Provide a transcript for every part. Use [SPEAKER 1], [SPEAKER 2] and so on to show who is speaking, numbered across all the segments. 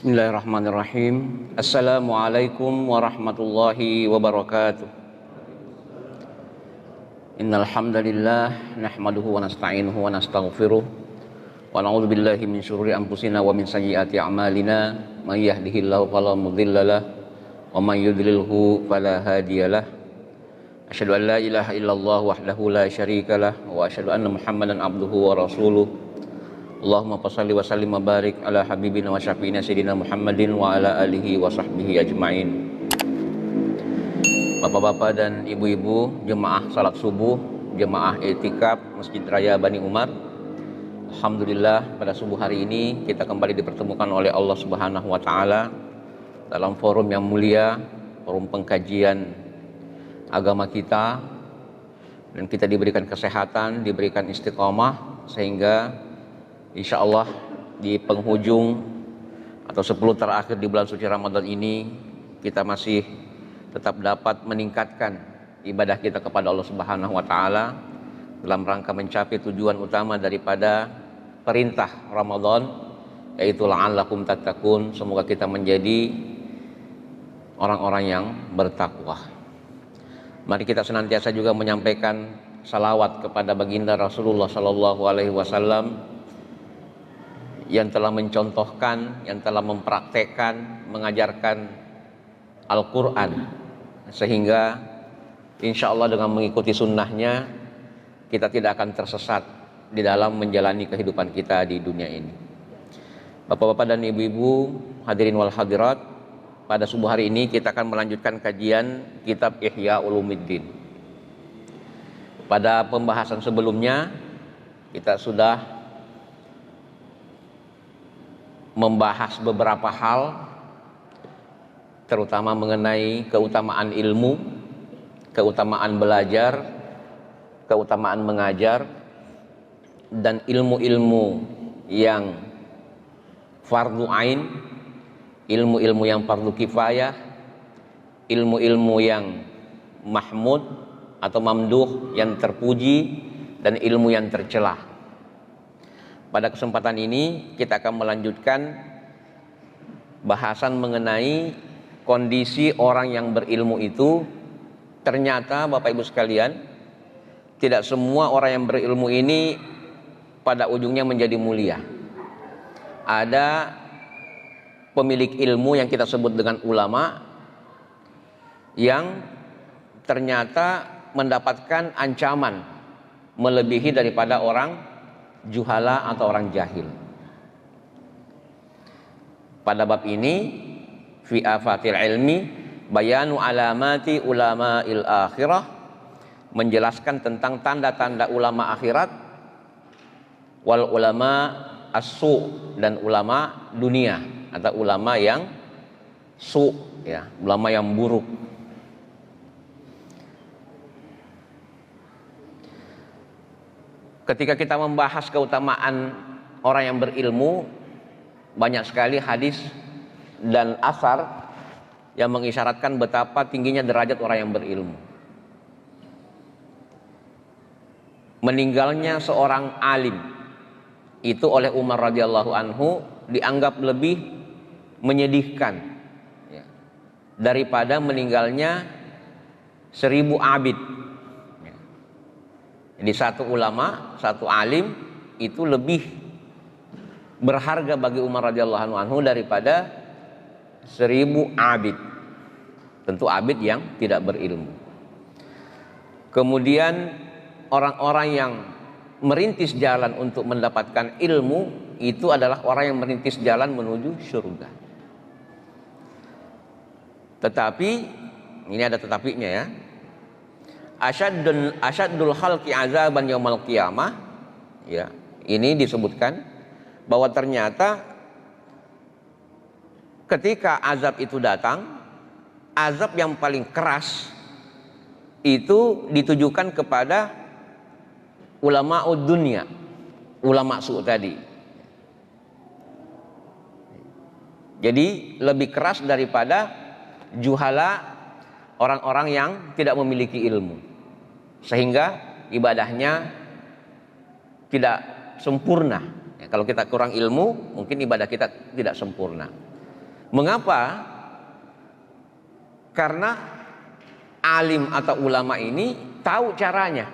[SPEAKER 1] Bismillahirrahmanirrahim. Assalamualaikum warahmatullahi wabarakatuh. Innal hamdalillah nahmaduhu wa nasta'inuhu wa nastaghfiruh wa na'udzu billahi min syururi anfusina wa min sayyiati a'malina may yahdihillahu fala mudhillalah wa may yudlilhu fala hadiyalah. Asyhadu an la ilaha illallah wahdahu la syarikalah wa asyhadu anna Muhammadan abduhu wa rasuluh. Allahumma shalli wa sallim wa barik ala habibina wa syafiina sayyidina Muhammadin wa ala alihi wa sahbihi ajma'in. Bapak-bapak dan ibu-ibu, jemaah salat subuh, jemaah i'tikaf Masjid Raya Bani Umar. Alhamdulillah, pada subuh hari ini kita kembali dipertemukan oleh Allah Subhanahu wa taala dalam forum yang mulia, forum pengkajian agama kita, dan kita diberikan kesehatan, diberikan istiqamah, sehingga insya Allah di penghujung atau 10 terakhir di bulan suci Ramadan ini kita masih tetap dapat meningkatkan ibadah kita kepada Allah Subhanahu wa taala dalam rangka mencapai tujuan utama daripada perintah Ramadan, yaitu la'allakum tattaqun. Semoga kita menjadi orang-orang yang bertakwa. Mari kita senantiasa juga menyampaikan salawat kepada baginda Rasulullah sallallahu alaihi wasallam yang telah mencontohkan, yang telah mempraktekkan, mengajarkan Al-Quran, sehingga insya Allah dengan mengikuti sunnahnya kita tidak akan tersesat di dalam menjalani kehidupan kita di dunia ini. Bapak-bapak dan ibu-ibu, hadirin wal hadirat, pada subuh hari ini kita akan melanjutkan kajian kitab Ihya Ulumuddin. Pada pembahasan sebelumnya kita sudah membahas beberapa hal, terutama mengenai keutamaan ilmu, keutamaan belajar, keutamaan mengajar, dan ilmu-ilmu yang fardu ain, ilmu-ilmu yang fardu kifayah, ilmu-ilmu yang mahmud atau mamduh, yang terpuji, dan ilmu yang tercelah. Pada kesempatan ini kita akan melanjutkan bahasan mengenai kondisi orang yang berilmu itu. Ternyata Bapak Ibu sekalian, tidak semua orang yang berilmu ini pada ujungnya menjadi mulia. Ada pemilik ilmu yang kita sebut dengan ulama yang ternyata mendapatkan ancaman melebihi daripada orang juhala atau orang jahil. Pada bab ini fi afatil ilmi bayanu alamati ulama'il akhirah, menjelaskan tentang tanda-tanda ulama akhirat, wal ulama as-su, dan ulama dunia atau ulama yang su, ya, ulama yang buruk. Ketika kita membahas keutamaan orang yang berilmu, banyak sekali hadis dan asar yang mengisyaratkan betapa tingginya derajat orang yang berilmu. Meninggalnya seorang alim itu oleh Umar radhiyallahu anhu dianggap lebih menyedihkan, ya, daripada meninggalnya 1000 abid. Jadi satu ulama, satu alim itu lebih berharga bagi Umar radhiyallahu anhu daripada 1000 abid. Tentu abid yang tidak berilmu. Kemudian orang-orang yang merintis jalan untuk mendapatkan ilmu itu adalah orang yang merintis jalan menuju surga. Tetapi ini ada tetapinya, ya. Asyaddul khalqi azaban yaumal qiyamah, ya, ini disebutkan bahwa ternyata ketika azab itu datang, azab yang paling keras itu ditujukan kepada ulama'ud dunya, ulama su tadi. Jadi lebih keras daripada juhala, orang-orang yang tidak memiliki ilmu, sehingga ibadahnya tidak sempurna. Ya, kalau kita kurang ilmu, mungkin ibadah kita tidak sempurna. Mengapa? Karena alim atau ulama ini tahu caranya,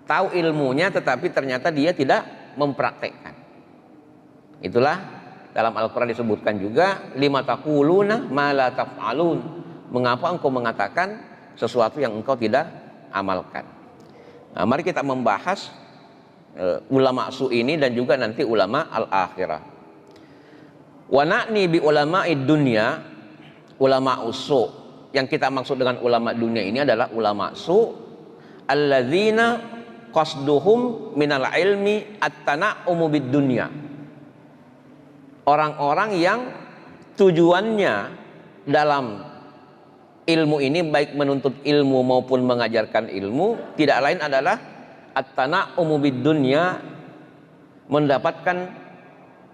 [SPEAKER 1] tahu ilmunya, tetapi ternyata dia tidak mempraktekkan. Itulah dalam Al-Quran disebutkan juga, lima taquluna ma la taf'alun. Mengapa engkau mengatakan sesuatu yang engkau tidak amalkan? Nah, mari kita membahas ulama su ini dan juga nanti ulama al-akhirah. Wa na'ni bi ulama'id dunya, ulama usu. Yang kita maksud dengan ulama dunia ini adalah ulama su alladzina qasduhum minal ilmi at-tana'umu bid dunya. Orang-orang yang tujuannya dalam ilmu ini, baik menuntut ilmu maupun mengajarkan ilmu, tidak lain adalah at-tana'umu bid dunya, mendapatkan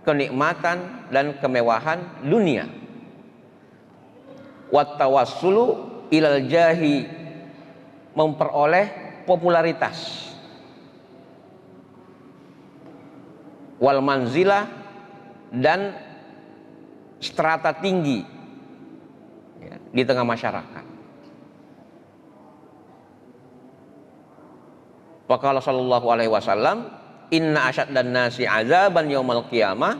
[SPEAKER 1] kenikmatan dan kemewahan dunia. Wat tawassulu ilal jahi, memperoleh popularitas. Wal manzilah, dan strata tinggi ya, di tengah masyarakat. Faqala sallallahu alaihi wasallam, inna asyaddan nasi azaban yaumal qiyamah,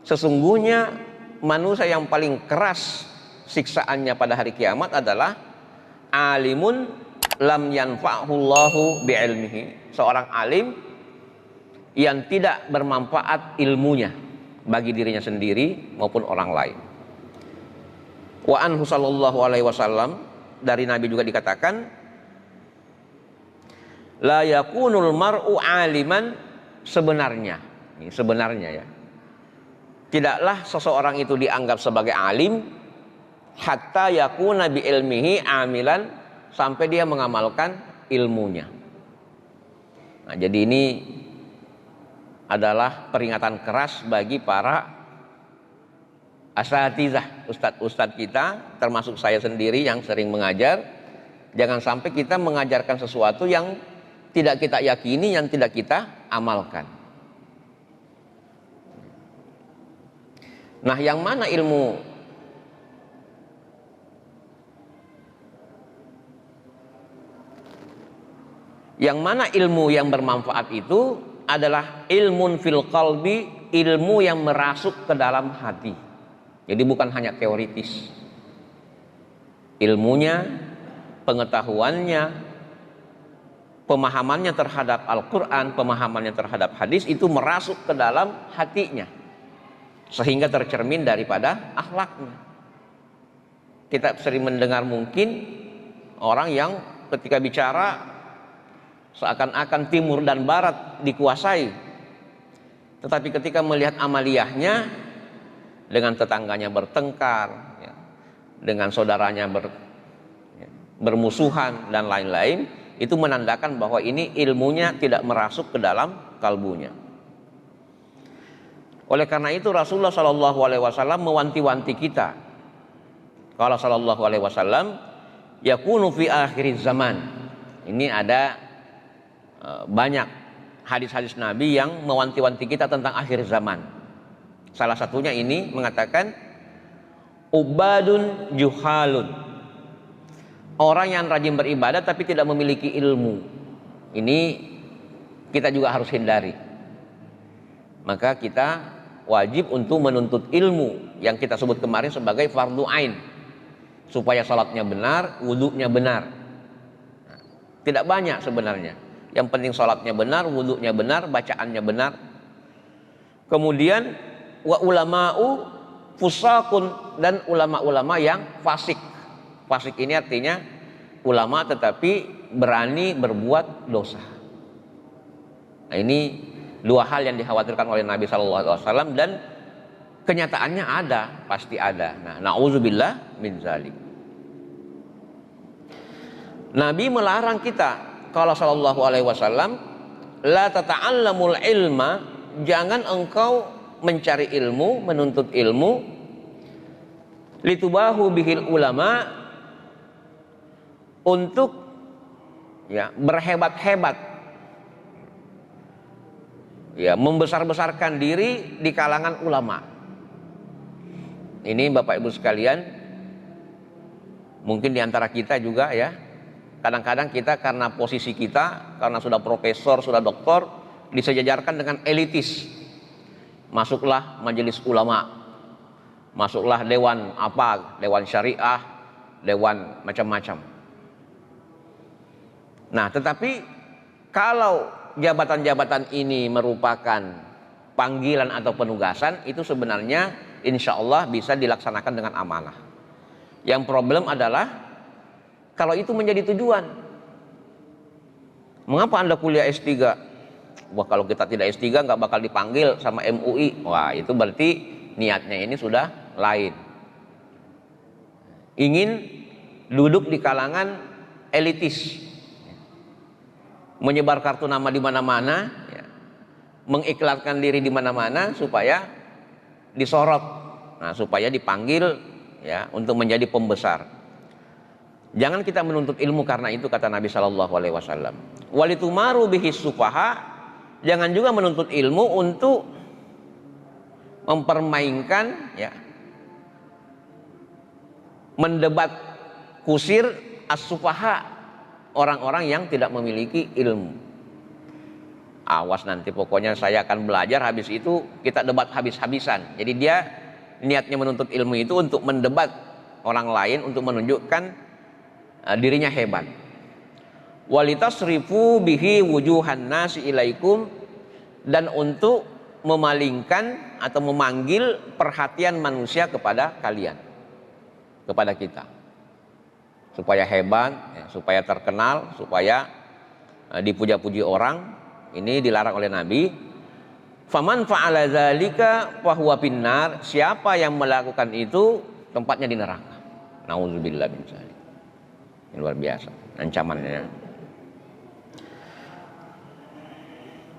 [SPEAKER 1] sesungguhnya manusia yang paling keras siksaannya pada hari kiamat adalah alimun lam yanfa'hullahu bi'ilmihi, seorang alim yang tidak bermanfaat ilmunya bagi dirinya sendiri maupun orang lain. Wa anhu sallallahu alaihi wasallam, dari Nabi juga dikatakan, la yakunul mar'u aliman, sebenarnya, ini sebenarnya ya, tidaklah seseorang itu dianggap sebagai alim hatta yakuna bi ilmihi amilan, sampai dia mengamalkan ilmunya. Nah, jadi ini adalah peringatan keras bagi para asatizah, ustadz-ustadz kita, termasuk saya sendiri yang sering mengajar. Jangan sampai kita mengajarkan sesuatu yang tidak kita yakini, yang tidak kita amalkan. Nah, yang mana ilmu yang bermanfaat itu adalah ilmun fil qalbi, ilmu yang merasuk ke dalam hati. Jadi bukan hanya teoritis. Ilmunya, pengetahuannya, pemahamannya terhadap Al-Quran, pemahamannya terhadap hadis itu merasuk ke dalam hatinya, sehingga tercermin daripada akhlaknya. Kita sering mendengar mungkin orang yang ketika bicara seakan-akan timur dan barat dikuasai, tetapi ketika melihat amaliyahnya, dengan tetangganya bertengkar ya, dengan saudaranya bermusuhan dan lain-lain, itu menandakan bahwa ini ilmunya tidak merasuk ke dalam kalbunya. Oleh karena itu Rasulullah SAW mewanti-wanti kita. Qala sallallahu alaihi wasallam, yakunu fi akhir zaman. Ini ada banyak hadis-hadis Nabi yang mewanti-wanti kita tentang akhir zaman. Salah satunya ini mengatakan, ubadun juhalun, orang yang rajin beribadah tapi tidak memiliki ilmu. Ini kita juga harus hindari. Maka kita wajib untuk menuntut ilmu yang kita sebut kemarin sebagai fardu ain, supaya salatnya benar, wudunya benar. Tidak banyak sebenarnya, yang penting salatnya benar, wudunya benar, bacaannya benar. Kemudian wa ulama'u fusakun, dan ulama-ulama yang fasik. Fasik ini artinya ulama tetapi berani berbuat dosa. Nah, ini dua hal yang dikhawatirkan oleh Nabi SAW, dan kenyataannya ada, pasti ada. Nah, na'udzubillah min zalik. Nabi melarang kita, kalau sallallahu alaihi wasallam, la tata'allamul ilma, jangan engkau mencari ilmu, menuntut ilmu, litubahu bihil ulama, untuk ya berhebat-hebat, ya membesar-besarkan diri di kalangan ulama. ini Bapak Ibu sekalian, mungkin diantara kita juga ya, kadang-kadang kita karena posisi kita, karena sudah profesor, sudah doktor, disejajarkan dengan elitis. Masuklah majelis ulama, masuklah dewan apa, dewan syariah, dewan macam-macam. Nah, tetapi kalau jabatan-jabatan ini merupakan panggilan atau penugasan, itu sebenarnya insya Allah bisa dilaksanakan dengan amanah. Yang problem adalah kalau itu menjadi tujuan. Mengapa Anda kuliah S3? Wah, kalau kita tidak S3 nggak bakal dipanggil sama MUI. Wah, itu berarti niatnya ini sudah lain. Ingin duduk di kalangan elitis, menyebar kartu nama di mana-mana, ya, mengiklankan diri di mana-mana supaya disorot, nah, supaya dipanggil ya untuk menjadi pembesar. Jangan kita menuntut ilmu karena itu, kata Nabi Shallallahu Alaihi Wasallam. Walitumaru bihis sufaha. Jangan juga menuntut ilmu untuk mempermainkan, ya, mendebat kusir as-sufaha, orang-orang yang tidak memiliki ilmu. Awas nanti pokoknya saya akan belajar, habis itu kita debat habis-habisan. Jadi dia niatnya menuntut ilmu itu untuk mendebat orang lain, untuk menunjukkan dirinya hebat. Walitasrifu bihi wujuhan nasi ilaikum, dan untuk memalingkan atau memanggil perhatian manusia kepada kalian, kepada kita, supaya hebat, ya, supaya terkenal, supaya dipuja-puji orang. Ini dilarang oleh Nabi. Faman fa'ala dzalika fahuwa finnar. Siapa yang melakukan itu tempatnya di neraka. Nauzubillah min dzalik. Ini luar biasa ancamannya.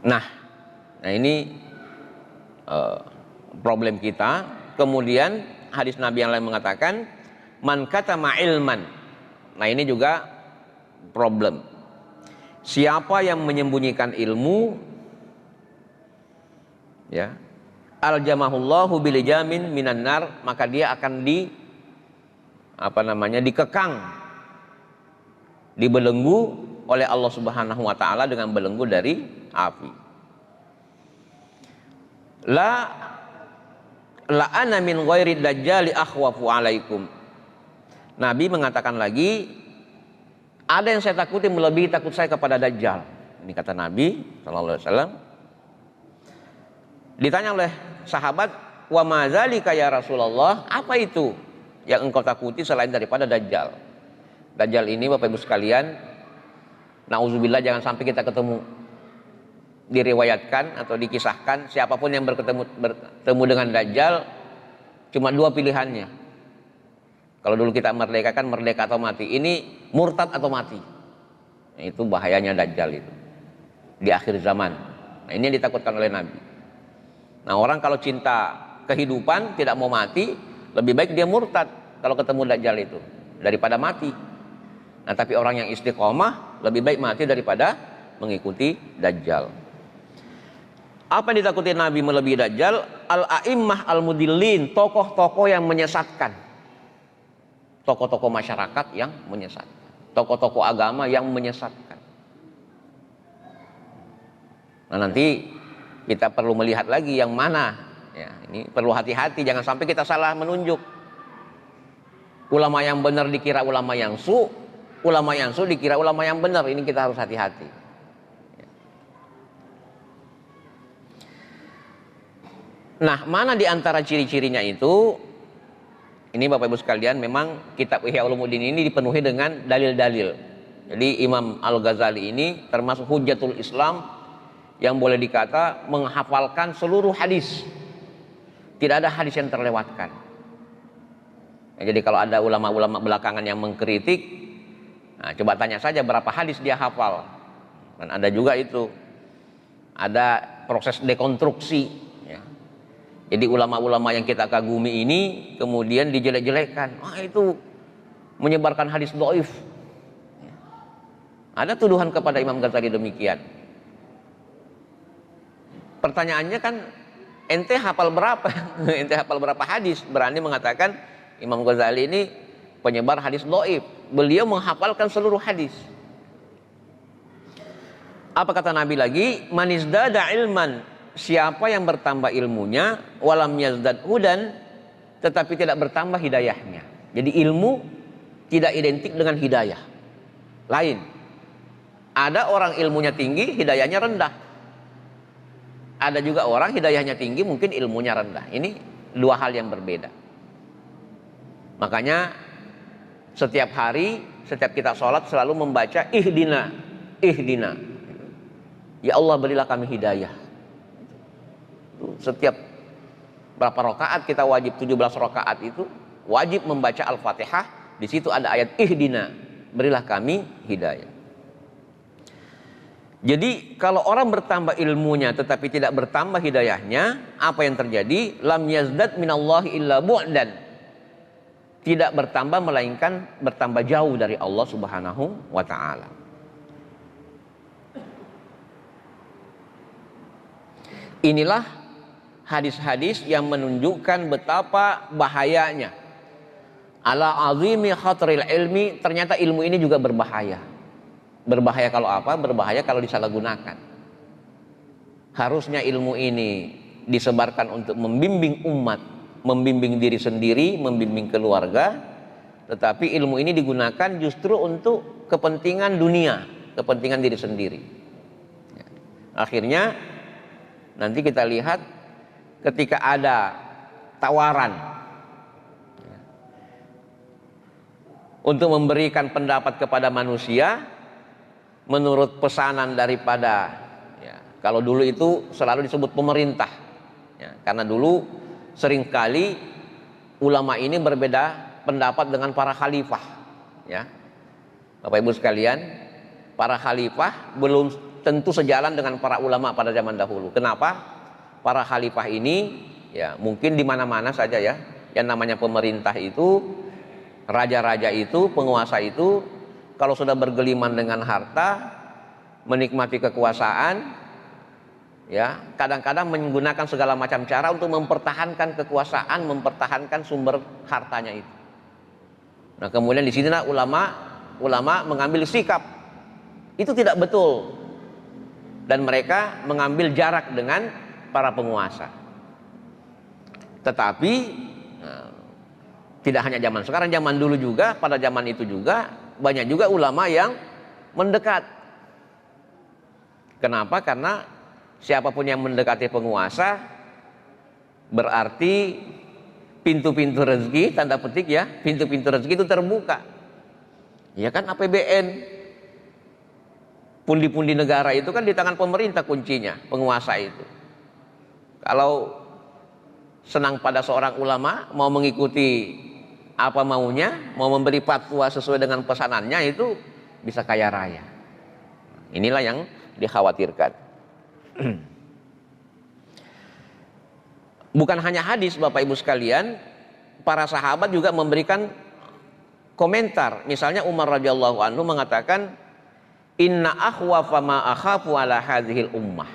[SPEAKER 1] Nah ini problem kita. Kemudian hadis Nabi yang lain mengatakan man katama ilman. Nah ini juga problem. Siapa yang menyembunyikan ilmu, ya, aljamahullahu bilijamin minan nar, maka dia akan dikekang, dibelenggu oleh Allah Subhanahu wa taala dengan belenggu dari api. La ana min ghairi dajjali akhwafu alaikum. Nabi mengatakan lagi, ada yang saya takuti melebihi takut saya kepada Dajjal. Ini kata Nabi sallallahu alaihi wasallam. Ditanya oleh sahabat, wa ma dzalika ya Rasulullah, apa itu yang engkau takuti selain daripada Dajjal? Dajjal ini Bapak Ibu sekalian, nauzubillah jangan sampai kita ketemu. Diriwayatkan atau dikisahkan siapapun yang bertemu dengan Dajjal cuma dua pilihannya. Kalau dulu kita merdeka kan merdeka atau mati, ini murtad atau mati. Nah, itu bahayanya Dajjal itu di akhir zaman. Nah, ini yang ditakutkan oleh Nabi. Nah, orang kalau cinta kehidupan tidak mau mati, lebih baik dia murtad kalau ketemu Dajjal itu daripada mati. Nah, tapi orang yang istiqomah lebih baik mati daripada mengikuti Dajjal. Apa yang ditakuti Nabi melebihi Dajjal? Al-a'immah al-mudillin, tokoh-tokoh yang menyesatkan. Tokoh-tokoh masyarakat yang menyesatkan, tokoh-tokoh agama yang menyesatkan. Nah, nanti kita perlu melihat lagi yang mana, ya, ini perlu hati-hati, jangan sampai kita salah menunjuk. Ulama yang benar dikira ulama yang ulama yang dikira ulama yang benar. Ini kita harus hati-hati. Nah, mana di antara ciri-cirinya itu? Ini Bapak Ibu sekalian, memang kitab Ihya Ulumuddin ini dipenuhi dengan dalil-dalil. Jadi Imam Al-Ghazali ini termasuk hujatul Islam yang boleh dikata menghafalkan seluruh hadis. Tidak ada hadis yang terlewatkan. Ya, jadi kalau ada ulama-ulama belakangan yang mengkritik, nah, coba tanya saja berapa hadis dia hafal. Dan ada juga itu, ada proses dekonstruksi. Jadi ulama-ulama yang kita kagumi ini kemudian dijelek-jelekkan. Itu menyebarkan hadis dhaif. Ada tuduhan kepada Imam Ghazali demikian. Pertanyaannya kan, ente hafal berapa? Ente hafal berapa hadis? Berani mengatakan Imam Ghazali ini penyebar hadis dhaif. Beliau menghafalkan seluruh hadis. Apa kata Nabi lagi? Man izdada ilman, siapa yang bertambah ilmunya, walam yazdad hudan, tetapi tidak bertambah hidayahnya. Jadi ilmu tidak identik dengan hidayah. Lain. Ada orang ilmunya tinggi, hidayahnya rendah. Ada juga orang hidayahnya tinggi, mungkin ilmunya rendah. Ini dua hal yang berbeda. Makanya setiap hari, setiap kita sholat selalu membaca ihdina, ihdina. Ya Allah, berilah kami hidayah. Setiap berapa rakaat kita wajib, 17 rakaat itu wajib membaca Al-Fatihah. Di situ ada ayat ihdina, berilah kami hidayah. Jadi kalau orang bertambah ilmunya tetapi tidak bertambah hidayahnya, apa yang terjadi? Lam yazdad minallahi illa bu'dan. Tidak bertambah melainkan bertambah jauh dari Allah Subhanahu wa taala. Inilah hadis-hadis yang menunjukkan betapa bahayanya. Ala azimi khatril ilmi, ternyata ilmu ini juga berbahaya. Berbahaya kalau apa? Berbahaya kalau disalahgunakan. Harusnya ilmu ini disebarkan untuk membimbing umat, membimbing diri sendiri, membimbing keluarga. Tetapi ilmu ini digunakan justru untuk kepentingan dunia, kepentingan diri sendiri. Akhirnya nanti kita lihat ketika ada tawaran untuk memberikan pendapat kepada manusia menurut pesanan daripada, kalau dulu itu selalu disebut pemerintah, karena dulu seringkali ulama ini berbeda pendapat dengan para khalifah, Bapak Ibu sekalian, para khalifah belum tentu sejalan dengan para ulama pada zaman dahulu. Kenapa? Para khalifah ini mungkin di mana-mana saja yang namanya pemerintah itu, raja-raja itu, penguasa itu, kalau sudah bergeliman dengan harta, menikmati kekuasaan, kadang-kadang menggunakan segala macam cara untuk mempertahankan kekuasaan, mempertahankan sumber hartanya itu. Nah, kemudian di sinilah ulama mengambil sikap. Itu tidak betul. Dan mereka mengambil jarak dengan para penguasa. Tetapi tidak hanya zaman sekarang, zaman dulu juga, pada zaman itu juga banyak juga ulama yang mendekat. Kenapa? Karena siapapun yang mendekati penguasa berarti pintu-pintu rezeki, tanda petik pintu-pintu rezeki itu terbuka. Ya kan, APBN, pundi-pundi negara itu kan di tangan pemerintah kuncinya, penguasa itu. Kalau senang pada seorang ulama, mau mengikuti apa maunya, mau memberi fatwa sesuai dengan pesanannya, itu bisa kaya raya. Inilah yang dikhawatirkan. Bukan hanya hadis, Bapak Ibu sekalian, para sahabat juga memberikan komentar. Misalnya Umar radhiyallahu anhu mengatakan, inna akhwafa ma akhafu ala hadhil ummah.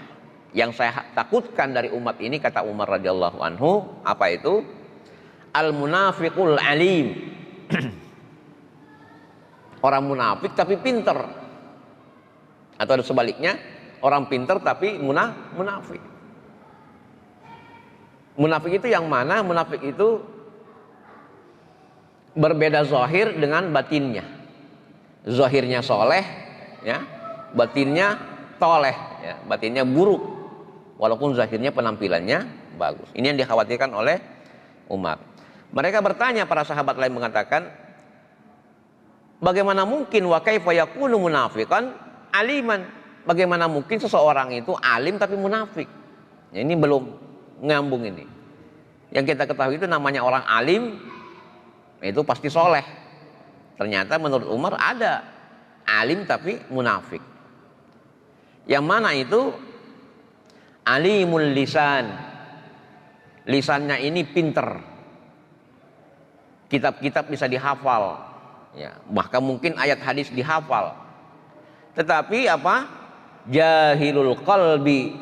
[SPEAKER 1] Yang saya takutkan dari umat ini, kata Umar radhiyallahu anhu, apa itu? Al munafiqul alim. Orang munafik tapi pinter. Atau ada sebaliknya, orang pinter tapi munafik. Munafik itu yang mana? Munafik itu berbeda zahir dengan batinnya. Zahirnya soleh, batinnya toleh, batinnya buruk, walaupun zahirnya penampilannya bagus. Ini yang dikhawatirkan oleh Umar. Mereka bertanya, para sahabat lain mengatakan, bagaimana mungkin wa kaifa yakunu munafiqan aliman? Bagaimana mungkin seseorang itu alim tapi munafik? Ini belum nyambung ini. Yang kita ketahui itu namanya orang alim itu pasti soleh. Ternyata menurut Umar ada alim tapi munafik. Yang mana itu? Alimul lisan. Lisannya ini pinter. Kitab-kitab bisa dihafal. Bahkan mungkin ayat hadis dihafal. Tetapi apa? Jahilul qalbi.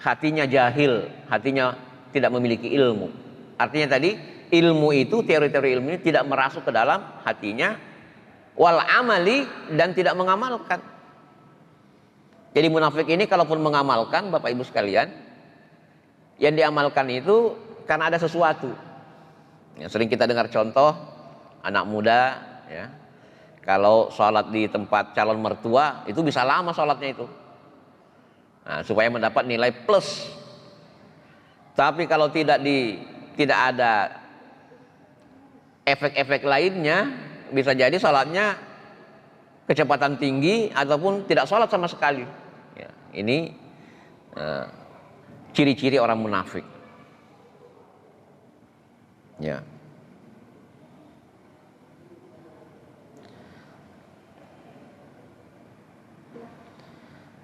[SPEAKER 1] hatinya jahil, hatinya tidak memiliki ilmu. Artinya tadi ilmu itu, teori-teori ilmu ini tidak merasuk ke dalam hatinya, wal amali, dan tidak mengamalkan. Jadi munafik ini kalaupun mengamalkan, Bapak Ibu sekalian, yang diamalkan itu karena ada sesuatu. Ya, sering kita dengar contoh anak muda, ya, kalau sholat di tempat calon mertua itu bisa lama sholatnya itu, nah, supaya mendapat nilai plus. Tapi kalau tidak ada efek-efek lainnya, bisa jadi sholatnya kecepatan tinggi ataupun tidak sholat sama sekali. Ya, ini ciri-ciri orang munafik. Ya.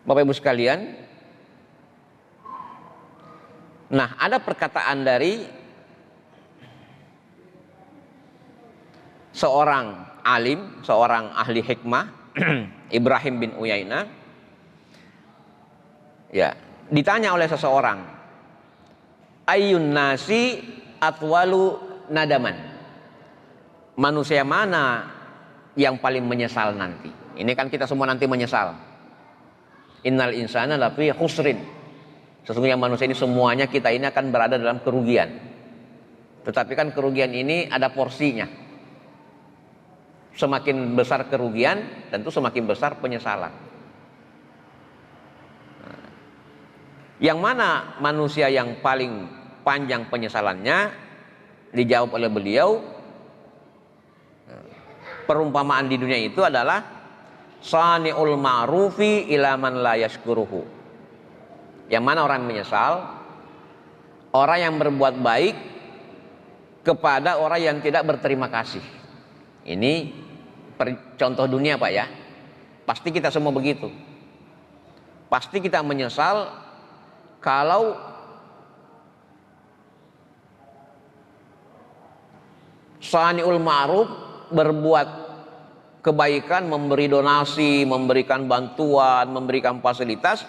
[SPEAKER 1] Bapak Ibu sekalian, nah ada perkataan dari seorang alim, seorang ahli hikmah, Ibrahim bin Uyainah. Ya, ditanya oleh seseorang, ayyun nasi atwalu nadaman, manusia mana yang paling menyesal nanti? Ini kan kita semua nanti menyesal. Innal insana lafi khusrin, sesungguhnya manusia ini semuanya, kita ini akan berada dalam kerugian. Tetapi kan kerugian ini ada porsinya. Semakin besar kerugian, tentu semakin besar penyesalan. Yang mana manusia yang paling panjang penyesalannya? Dijawab oleh beliau, perumpamaan di dunia itu adalah sani'ul ma'rufi ila man la yashkuruhu. Yang mana orang menyesal? Orang yang berbuat baik kepada orang yang tidak berterima kasih. Ini contoh dunia, Pak, ya. Pasti kita semua begitu. Pasti kita menyesal kalau sani'ul ma'ruf, berbuat kebaikan, memberi donasi, memberikan bantuan, memberikan fasilitas,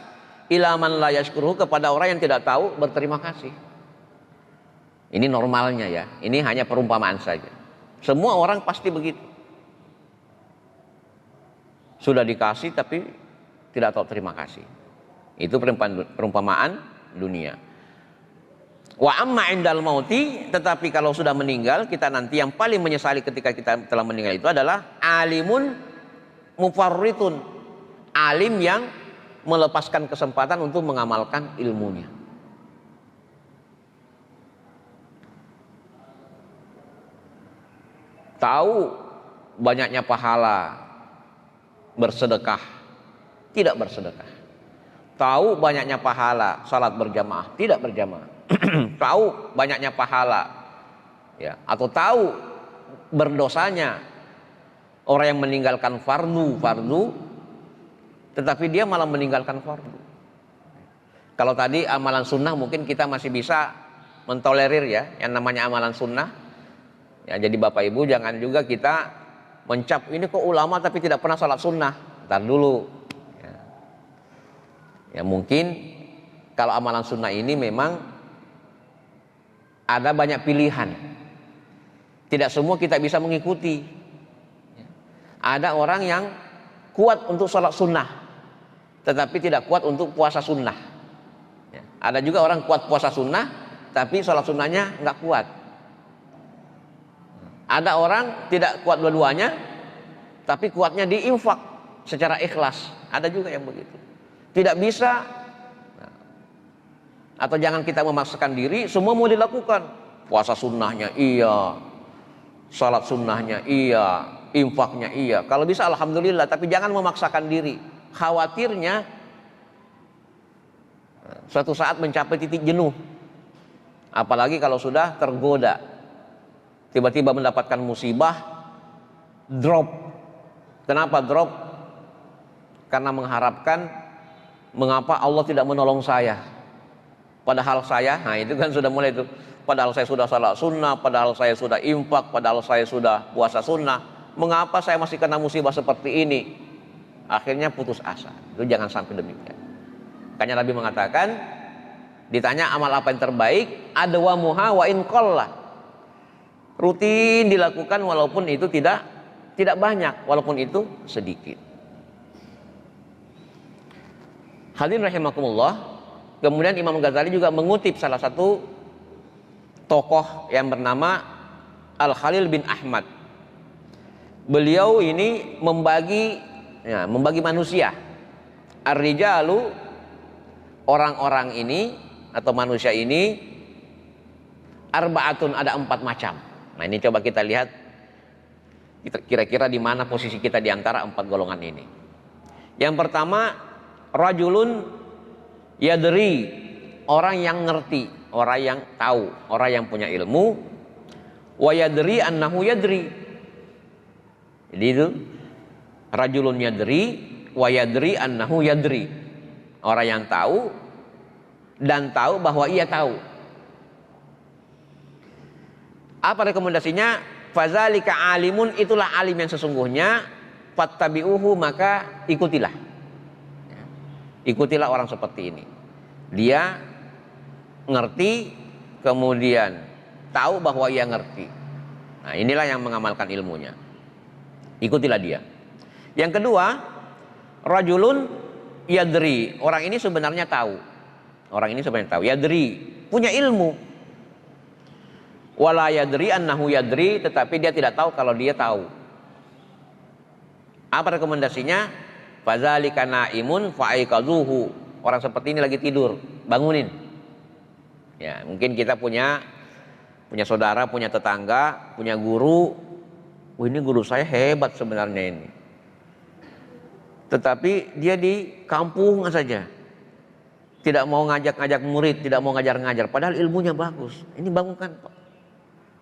[SPEAKER 1] ilaman la yashkuruhu, kepada orang yang tidak tahu berterima kasih. Ini normalnya, ya. Ini hanya perumpamaan saja. Semua orang pasti begitu. Sudah dikasih tapi tidak tahu terima kasih. Itu perumpamaan dunia. Wa amma indal mauti, tetapi kalau sudah meninggal, kita nanti yang paling menyesali ketika kita telah meninggal itu adalah alimun mufarritun, alim yang melepaskan kesempatan untuk mengamalkan ilmunya. Tahu banyaknya pahala bersedekah, tidak bersedekah. Tahu banyaknya pahala salat berjamaah, tidak berjamaah. Tahu banyaknya pahala, ya, atau tahu berdosanya orang yang meninggalkan fardu, tetapi dia malah meninggalkan fardu. Kalau tadi amalan sunnah mungkin kita masih bisa mentolerir, ya, yang namanya amalan sunnah. Ya, jadi Bapak Ibu jangan juga kita mencap ini kok ulama tapi tidak pernah salat sunnah. Ntar dulu. Ya, mungkin kalau amalan sunnah ini memang ada banyak pilihan. Tidak semua kita bisa mengikuti. Ada orang yang kuat untuk sholat sunnah, tetapi tidak kuat untuk puasa sunnah. Ada juga orang kuat puasa sunnah, tapi sholat sunnahnya nggak kuat. Ada orang tidak kuat dua-duanya, tapi kuatnya di infak secara ikhlas. Ada juga yang begitu. Tidak bisa. Atau jangan kita memaksakan diri, semua mau dilakukan. Puasa sunnahnya iya, salat sunnahnya iya, infaknya iya. Kalau bisa alhamdulillah, tapi jangan memaksakan diri. Khawatirnya suatu saat mencapai titik jenuh. Apalagi kalau sudah tergoda, tiba-tiba mendapatkan musibah, drop. Kenapa drop? Karena mengharapkan mengapa Allah tidak menolong saya. Padahal saya, nah itu kan sudah mulai itu. Padahal saya sudah salat sunnah, padahal saya sudah infak, padahal saya sudah puasa sunnah. Mengapa saya masih kena musibah seperti ini? Akhirnya putus asa. Itu jangan sampai demikian. Makanya Nabi mengatakan, Ditanya amal apa yang terbaik, adwamuha wa in qalla. Rutin dilakukan walaupun itu tidak banyak, walaupun itu sedikit. Hadirin rahimakumullah. Kemudian Imam Ghazali juga mengutip salah satu tokoh yang bernama Al-Khalil bin Ahmad. Beliau ini membagi manusia. Ar-rijalu, orang-orang ini atau manusia ini, arba'atun, ada 4 macam. Nah, ini coba kita lihat kira-kira di mana posisi kita di antara 4 golongan ini. Yang pertama, rajulun yadri, orang yang ngerti, orang yang tahu, orang yang punya ilmu. Wa yadri annahu yadri. Jadi itu rajulun yadri wa yadri annahu yadri. Orang yang tahu dan tahu bahwa ia tahu. Apa rekomendasinya? Fazalika alimun, itulah alim yang sesungguhnya. Fattabi'uhu, maka ikutilah. Ikutilah orang seperti ini. Dia ngerti, kemudian tahu bahwa ia ngerti. Nah, inilah yang mengamalkan ilmunya. Ikutilah dia. Yang kedua, rajulun yadri, orang ini sebenarnya tahu. Orang ini sebenarnya tahu, yadri, punya ilmu. Wala yadri annahu yadri, tetapi dia tidak tahu kalau dia tahu. Apa rekomendasinya? Fadzalika naimun fa'aiqadhuhu. Orang seperti ini lagi tidur, bangunin. Ya, mungkin kita punya saudara, punya tetangga, punya guru. Ini guru saya hebat sebenarnya ini. Tetapi dia di kampung saja. Tidak mau ngajak murid, tidak mau ngajar-ngajar, padahal ilmunya bagus. Ini bangunkan,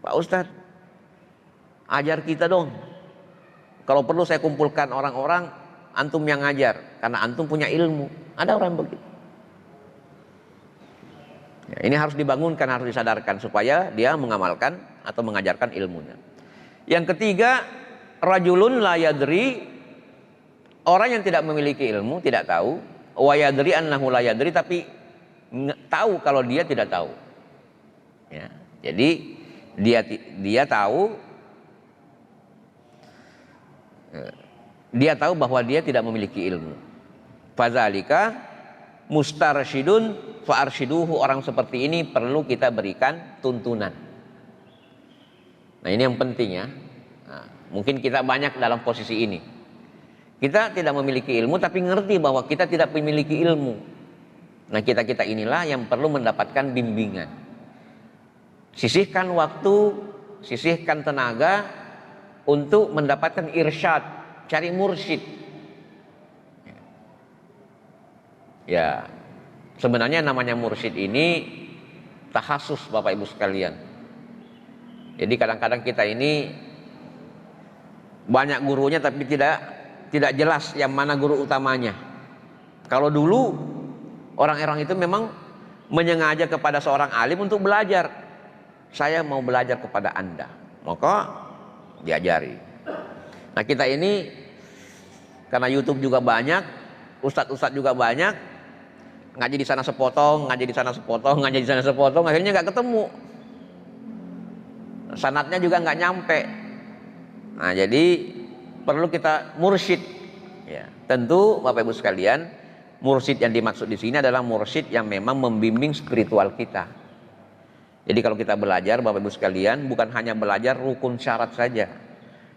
[SPEAKER 1] Pak Ustadz, ajar kita dong. Kalau perlu saya kumpulkan orang-orang, antum yang ngajar, karena antum punya ilmu. Ada orang begitu. Ya, ini harus dibangunkan, harus disadarkan supaya dia mengamalkan atau mengajarkan ilmunya. Yang ketiga, rajulun la yadri, orang yang tidak memiliki ilmu, tidak tahu. Wa yadri annahu la yadri, tapi tahu kalau dia tidak tahu. Ya, jadi dia tahu, bahwa dia tidak memiliki ilmu. Fadzalika mustarsyidun fa'arsyiduhu, orang seperti ini perlu kita berikan tuntunan. Nah, ini yang penting ya. Nah, mungkin kita banyak dalam posisi ini. Kita tidak memiliki ilmu tapi ngerti bahwa kita tidak memiliki ilmu. Nah, kita inilah yang perlu mendapatkan bimbingan. Sisihkan waktu, sisihkan tenaga untuk mendapatkan irsyad, cari mursyid. Ya, sebenarnya namanya mursyid ini takhasus Bapak Ibu sekalian. Jadi kadang-kadang kita ini banyak gurunya tapi tidak jelas yang mana guru utamanya. Kalau dulu orang-orang itu memang menyengaja kepada seorang alim untuk belajar. Saya mau belajar kepada Anda, maka diajari. Nah, kita ini karena YouTube juga banyak, ustadz-ustadz juga banyak, ngaji di sana sepotong, ngaji di sana sepotong, ngaji di sana sepotong, akhirnya nggak ketemu. Sanadnya juga nggak nyampe. Nah, jadi perlu kita mursyid. Ya, tentu Bapak Ibu sekalian, mursyid yang dimaksud di sini adalah mursyid yang memang membimbing spiritual kita. Jadi kalau kita belajar Bapak Ibu sekalian, bukan hanya belajar rukun syarat saja,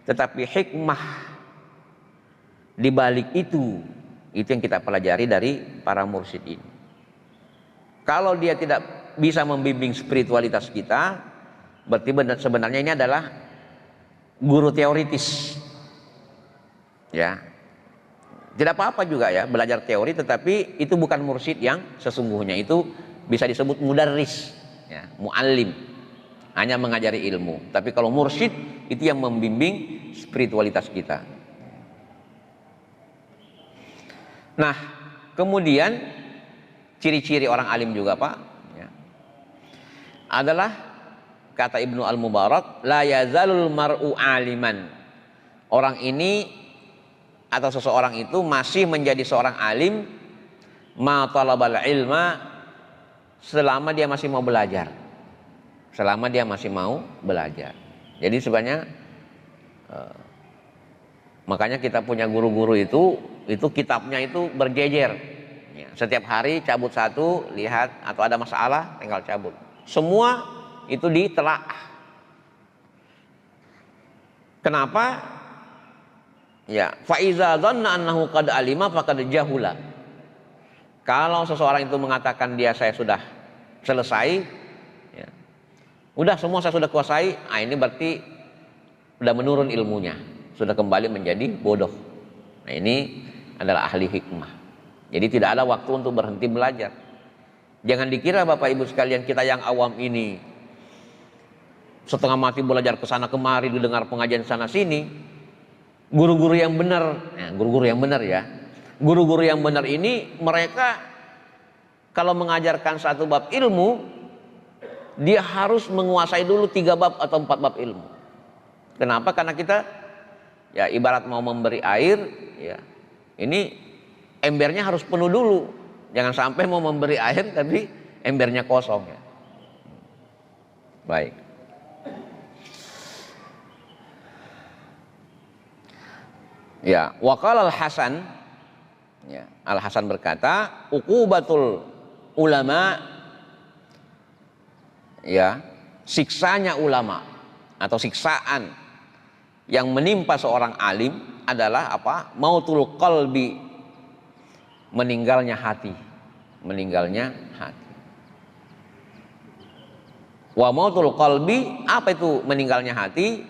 [SPEAKER 1] tetapi hikmah di balik itu yang kita pelajari dari para mursyid ini. Kalau dia tidak bisa membimbing spiritualitas kita, berarti sebenarnya ini adalah guru teoritis. Ya, tidak apa-apa juga ya belajar teori, tetapi itu bukan mursyid yang sesungguhnya. Itu bisa disebut mudarris, ya, muallim, hanya mengajari ilmu. Tapi kalau mursyid itu yang membimbing spiritualitas kita. Nah, kemudian ciri-ciri orang alim juga Pak, ya, adalah kata Ibnu Al-Mubarak, la yazalul mar'u aliman. Orang ini atau seseorang itu masih menjadi seorang alim ma talabal ilma, selama dia masih mau belajar. Selama dia masih mau belajar. Jadi sebenarnya makanya kita punya guru-guru itu kitabnya itu berjejer. Ya, setiap hari cabut satu, lihat atau ada masalah tinggal cabut. Semua itu ditelaah. Kenapa? Ya, fa iza dhanna annahu qad alima faqad jahula. Kalau seseorang itu mengatakan saya sudah selesai, ya, udah semua saya sudah kuasai, ini berarti sudah menurun ilmunya, sudah kembali menjadi bodoh. Nah, ini adalah ahli hikmah. Jadi tidak ada waktu untuk berhenti belajar. Jangan dikira Bapak Ibu sekalian kita yang awam ini setengah mati belajar ke sana kemari, didengar pengajian sana sini. Guru-guru yang benar, guru-guru yang benar ya. Guru-guru yang benar ini mereka kalau mengajarkan satu bab ilmu, dia harus menguasai dulu 3 bab atau 4 bab ilmu. Kenapa? Karena kita ya ibarat mau memberi air, ya ini embernya harus penuh dulu. Jangan sampai mau memberi air tapi embernya kosong ya. Baik. Ya, waqala Al-Hasan, ya, Al-Hasan berkata, uqubatul ulama, ya, siksanya ulama atau siksaan yang menimpa seorang alim adalah apa? Mautul qalbi, meninggalnya hati, meninggalnya hati. Wa mautul qalbi, apa itu meninggalnya hati?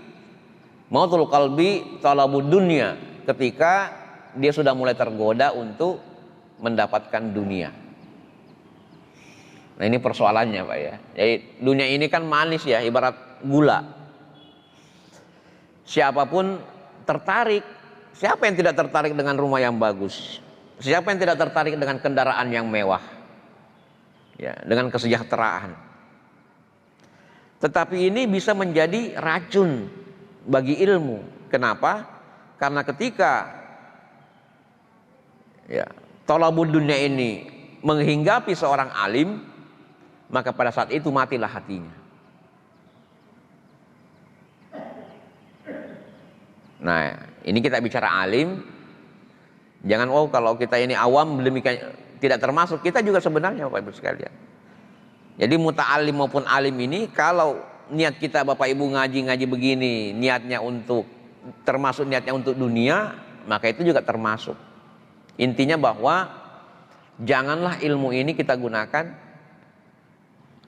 [SPEAKER 1] Mautul qalbi talabud dunya, ketika dia sudah mulai tergoda untuk mendapatkan dunia. Nah, ini persoalannya Pak ya. Jadi dunia ini kan manis ya, ibarat gula. Siapapun tertarik. Siapa yang tidak tertarik dengan rumah yang bagus? Siapa yang tidak tertarik dengan kendaraan yang mewah? Ya, dengan kesejahteraan. Tetapi ini bisa menjadi racun bagi ilmu. Kenapa? Karena ketika ya, thalabud dunya ini menghinggapi seorang alim, maka pada saat itu matilah hatinya. Nah, ini kita bicara alim. Jangan kalau kita ini awam demikian tidak termasuk, kita juga sebenarnya Bapak Ibu sekalian. Jadi muta'alim maupun alim ini kalau niat kita Bapak Ibu ngaji begini, niatnya untuk termasuk niatnya untuk dunia, maka itu juga termasuk. Intinya bahwa janganlah ilmu ini kita gunakan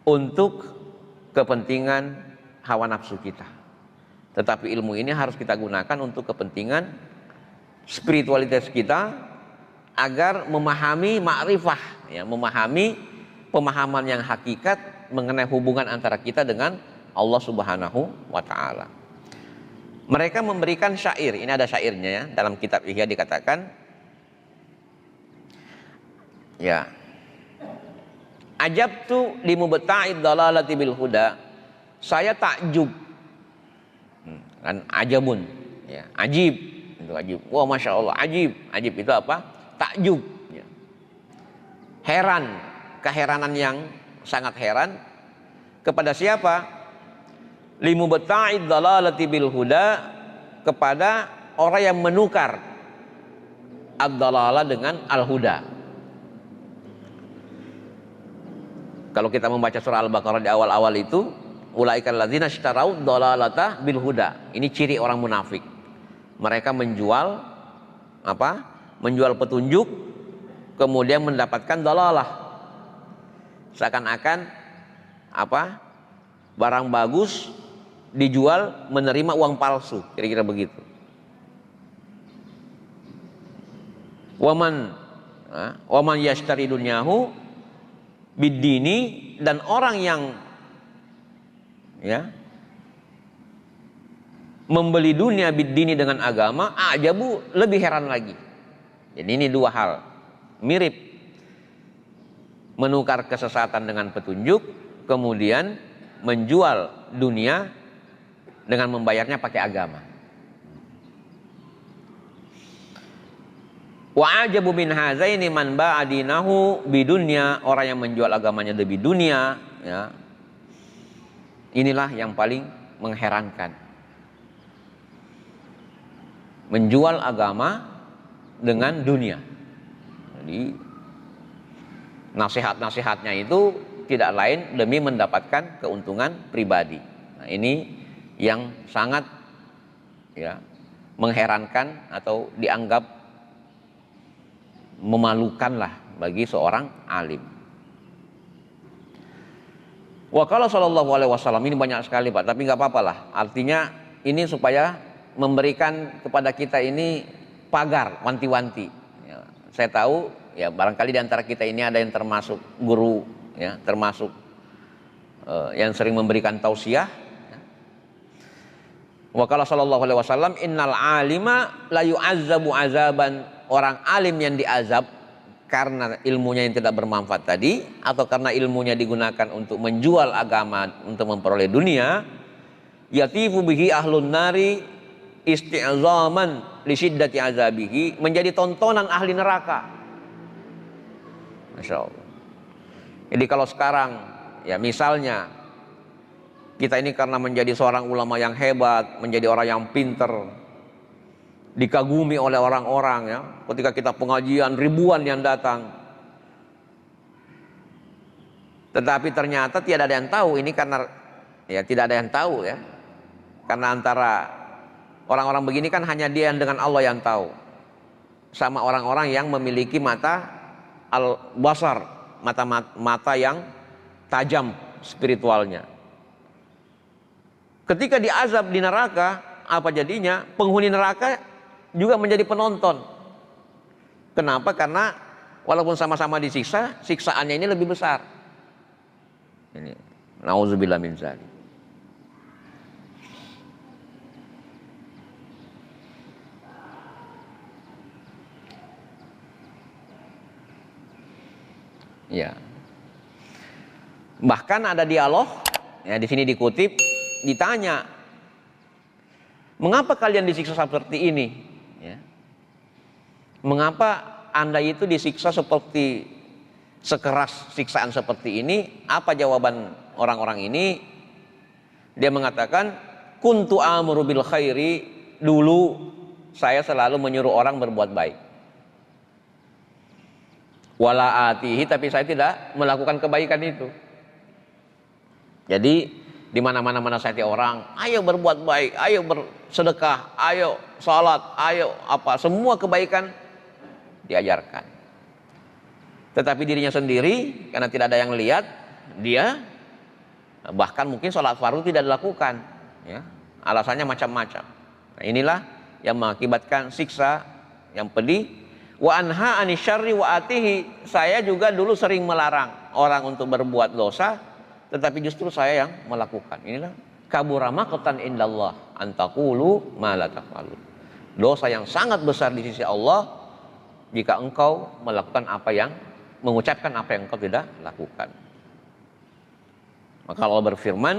[SPEAKER 1] untuk kepentingan hawa nafsu kita. Tetapi ilmu ini harus kita gunakan untuk kepentingan spiritualitas kita agar memahami ma'rifah, ya, memahami pemahaman yang hakikat mengenai hubungan antara kita dengan Allah Subhanahu wa taala. Mereka memberikan syair, ini ada syairnya ya, dalam kitab Ihya dikatakan, ya, ajabtu limubta'id dalalati bil huda, saya takjub, kan ajabun, ya, ajib, itu ajib, wah masya Allah, ajib, ajib itu apa? Takjub, ya. Heran, keheranan yang sangat heran kepada siapa? Limubta'id dalalati bil huda, kepada orang yang menukar ad-dalalah dengan al-huda. Kalau kita membaca surah Al-Baqarah di awal-awal itu, ulaikal ladzina ishtarau dalalata bil huda. Ini ciri orang munafik. Mereka menjual apa? Menjual petunjuk kemudian mendapatkan dalalah. Seakan-akan apa? Barang bagus dijual menerima uang palsu, kira-kira begitu. Waman yashtari dunyahu bid-dini, dan orang yang ya membeli dunia bid-dini dengan agama, ajabu, lebih heran lagi. Jadi ini dua hal mirip, menukar kesesatan dengan petunjuk, kemudian menjual dunia dengan membayarnya pakai agama. Wa ajabu min hazaini man ba'adinahu bidunya, orang yang menjual agamanya demi dunia, ya. Inilah yang paling mengherankan. Menjual agama dengan dunia. Jadi nasihat-nasihatnya itu tidak lain demi mendapatkan keuntungan pribadi. Nah, ini yang sangat, ya, mengherankan atau dianggap memalukan lah bagi seorang alim. Wa qala sallallahu alaihi wasallam, ini banyak sekali Pak, tapi nggak apa-apa lah. Artinya ini supaya memberikan kepada kita ini pagar, wanti-wanti. Ya, saya tahu ya barangkali di antara kita ini ada yang termasuk guru, ya, termasuk yang sering memberikan tausiah. Wa qala sallallahu alaihi wasallam, innal alima la yu'azzabu azaban, orang alim yang diazab karena ilmunya yang tidak bermanfaat tadi, atau karena ilmunya digunakan untuk menjual agama untuk memperoleh dunia, yatifu bihi ahlun nari isti'zaman li syiddati azabihi, menjadi tontonan ahli neraka. Masya Allah. Jadi kalau sekarang, ya misalnya kita ini karena menjadi seorang ulama yang hebat, menjadi orang yang pinter, dikagumi oleh orang-orang, ya. Ketika kita pengajian ribuan yang datang. Tetapi ternyata tidak ada yang tahu, ini karena ya tidak ada yang tahu, ya. Karena antara orang-orang begini kan hanya dia yang dengan Allah yang tahu. Sama orang-orang yang memiliki mata al-basar, mata yang tajam spiritualnya. Ketika diazab di neraka, apa jadinya? Penghuni neraka juga menjadi penonton. Kenapa? Karena walaupun sama-sama disiksa, siksaannya ini lebih besar. Ini nauzubillah min dzalik. Ya. Bahkan ada dialog, ya di sini dikutip, ditanya, mengapa kalian disiksa seperti ini? Ya. Mengapa Anda itu disiksa seperti sekeras siksaan seperti ini? Apa jawaban orang-orang ini? Dia mengatakan, kuntu amru bil khairi, dulu saya selalu menyuruh orang berbuat baik. Wala atihi, tapi saya tidak melakukan kebaikan itu. Jadi di mana-mana saya orang, ayo berbuat baik, ayo bersedekah, ayo salat, ayo apa, semua kebaikan diajarkan. Tetapi dirinya sendiri karena tidak ada yang lihat, dia bahkan mungkin salat fardu tidak dilakukan, ya. Alasannya macam-macam. Nah, inilah yang mengakibatkan siksa yang pedih. Wa anha anisyarri wa atihi, saya juga dulu sering melarang orang untuk berbuat dosa, tetapi justru saya yang melakukan. Inilah kabura maqtan indallah antaqulu ma la taf'alun. Dosa yang sangat besar di sisi Allah jika engkau melakukan mengucapkan apa yang engkau tidak lakukan. Maka Allah berfirman,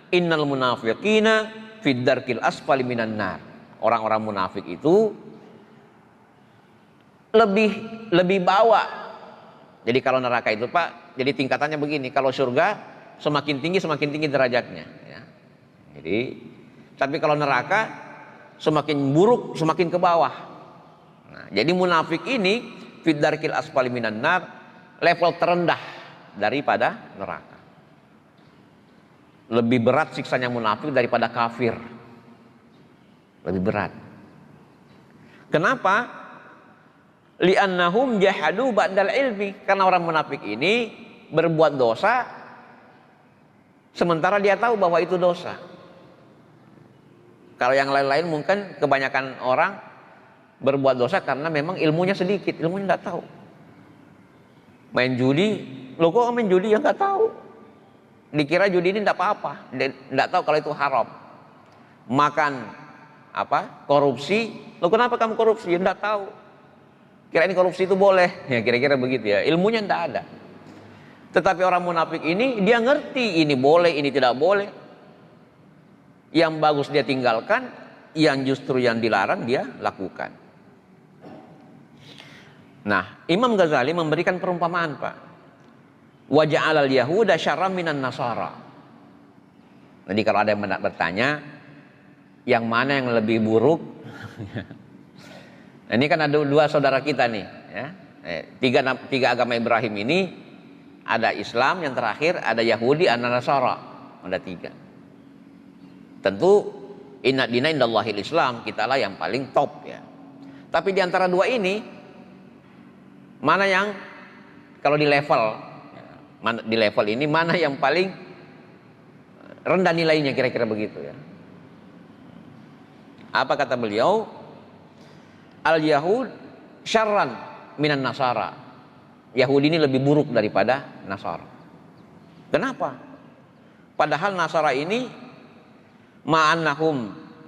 [SPEAKER 1] innal munafiqina fid darkil asfali minan nar. Orang-orang munafik itu lebih bawah. Jadi kalau neraka itu Pak, jadi tingkatannya begini. Kalau surga semakin tinggi derajatnya, ya. Jadi, tapi kalau neraka semakin buruk semakin ke bawah. Nah, jadi munafik ini fid darkil asfali minan nar, level terendah daripada neraka. Lebih berat siksanya munafik daripada kafir. Lebih berat. Kenapa? Li'annahum jahadu ba'dal ilmi, karena orang munafik ini berbuat dosa sementara dia tahu bahwa itu dosa. Kalau yang lain-lain mungkin kebanyakan orang berbuat dosa karena memang ilmunya sedikit, ilmunya nggak tahu. Main judi, lo kok main judi yang nggak tahu? Dikira judi ini nggak apa-apa, nggak tahu kalau itu haram. Makan korupsi, lo kenapa kamu korupsi? Nggak tahu. Kirain korupsi itu boleh, ya kira-kira begitu ya. Ilmunya tidak ada. Tetapi orang munafik ini dia ngerti ini boleh, ini tidak boleh. Yang bagus dia tinggalkan, yang justru yang dilarang dia lakukan. Nah, Imam Ghazali memberikan perumpamaan, Pak. Wa ja'alal yahuda syarram minan nasara. Jadi kalau ada yang bertanya, yang mana yang lebih buruk? Nah, ini kan ada dua saudara kita nih, ya. Tiga agama Ibrahim ini, ada Islam, yang terakhir ada Yahudi, ada Nasara, ada tiga. Tentu inna dina indallahil Islam, kitalah yang paling top, ya. Tapi di antara dua ini, mana yang kalau di level ini mana yang paling rendah nilainya, kira-kira begitu, ya. Apa kata beliau? Al-Yahud syarran minan Nasara. Yahudi ini lebih buruk daripada Nasara. Kenapa? Padahal Nasara ini ma'annahum